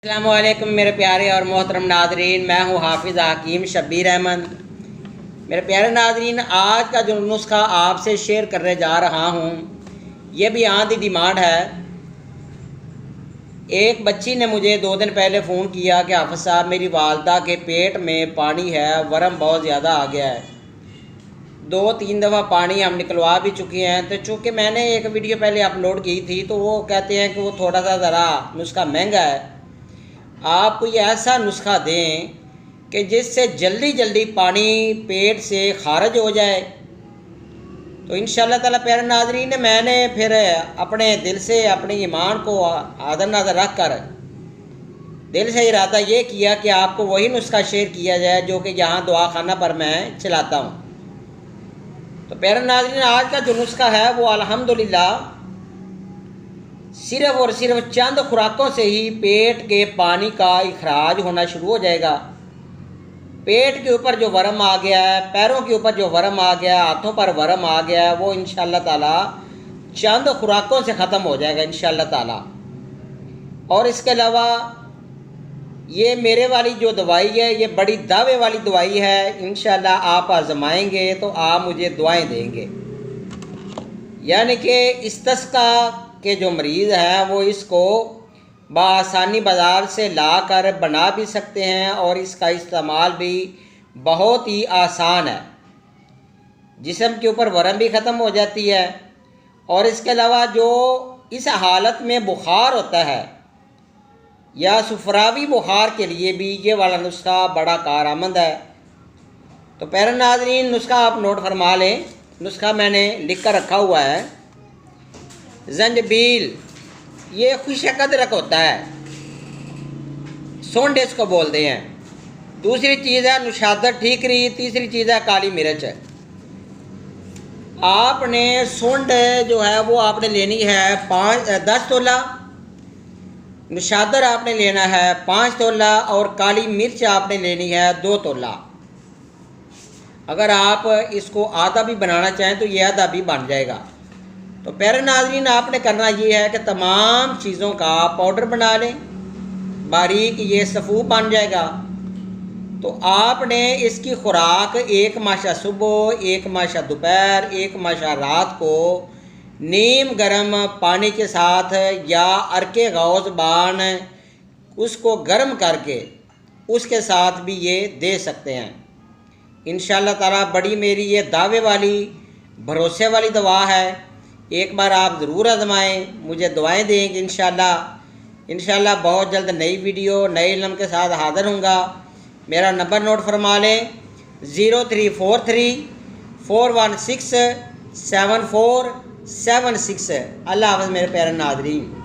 अस्सलामुअलैकुम मेरे प्यारे और मोहतरम नादरीन, मैं हूँ हाफिज़ हकीम शब्बीर अहमद। मेरे प्यारे नादरीन, आज का जो नुस्खा आपसे शेयर करने जा रहा हूँ ये भी आधी डिमांड है। एक बच्ची ने मुझे 2 दिन पहले फ़ोन किया कि हाफिज़ साहब, मेरी वालदा के पेट में पानी है, वरम बहुत ज़्यादा आ गया है। 2-3 दफ़ा पानी हम निकलवा भी चुके हैं। तो चूँकि मैंने एक वीडियो पहले अपलोड की थी तो वो कहते हैं कि वो थोड़ा सा ज़रा नुस्खा महंगा है। आप कोई ऐसा नुस्खा दें कि जिससे जल्दी जल्दी पानी पेट से खारिज हो जाए। तो इंशाअल्लाह ताला प्यारे नाज़रीन, मैंने फिर अपने दिल से अपने ईमान को आदर नज़र रख कर दिल से इरादा ये किया कि आपको वही नुस्खा शेयर किया जाए जो कि यहाँ दुआ खाना पर मैं चलाता हूँ। तो प्यारे नाज़रीन, आज का जो नुस्खा है वो अल्हम्दुलिल्लाह सिर्फ़ और सिर्फ चंद खुराकों से ही पेट के पानी का इखराज होना शुरू हो जाएगा। पेट के ऊपर जो वरम आ गया है, पैरों के ऊपर जो वरम आ गया है, हाथों पर वरम आ गया है, वो इंशाअल्लाह ताला चंद खुराकों से ख़त्म हो जाएगा इंशाअल्लाह ताला। और इसके अलावा ये मेरे वाली जो दवाई है ये बड़ी दावे वाली दवाई है। इंशाअल्लाह आप आजमाएंगे तो आप मुझे दुआएं देंगे। यानी कि इस्तिस्का के जो मरीज़ हैं वो इसको बआसानी बाज़ार से ला कर बना भी सकते हैं और इसका इस्तेमाल भी बहुत ही आसान है। जिस्म के ऊपर वरम भी ख़त्म हो जाती है। और इसके अलावा जो इस हालत में बुखार होता है या सुफरावी बुखार के लिए भी ये वाला नुस्खा बड़ा कारआमद है। तो प्यारे नाज़रीन, नुस्खा आप नोट फरमा लें। नुस्खा मैंने लिख कर रखा हुआ है। जंजबील, ये खुशक अदरक होता है, सोंड इसको बोलते हैं। दूसरी चीज़ है नुशादर ठीकरी। तीसरी चीज़ है काली मिर्च। आपने सोंड जो है वो आपने लेनी है 10 तोला, नुशादर आपने लेना है 5 तोला और काली मिर्च आपने लेनी है 2 तोला। अगर आप इसको आधा भी बनाना चाहें तो ये आधा भी बन जाएगा। तो प्यारे नाज़रीन, आपने करना ये है कि तमाम चीज़ों का पाउडर बना लें बारीक, ये सफ़ूफ बन जाएगा। तो आपने इसकी खुराक 1 माशा सुबह, 1 माशा दोपहर, 1 माशा रात को नीम गर्म पानी के साथ या अरके गौज़ बान उसको गर्म करके उसके साथ भी ये दे सकते हैं। इंशाअल्लाह ताला बड़ी मेरी ये दावे वाली भरोसे वाली दवा है। एक बार आप ज़रूर आजमाएं, मुझे दुआएं देंगे इंशाअल्लाह बहुत जल्द नई वीडियो नए इल्म के साथ हाज़िर होऊंगा। मेरा नंबर नोट फरमा लें 0343 416 7476। अल्लाह हाफ़िज़ मेरे प्यारे नाज़रीन।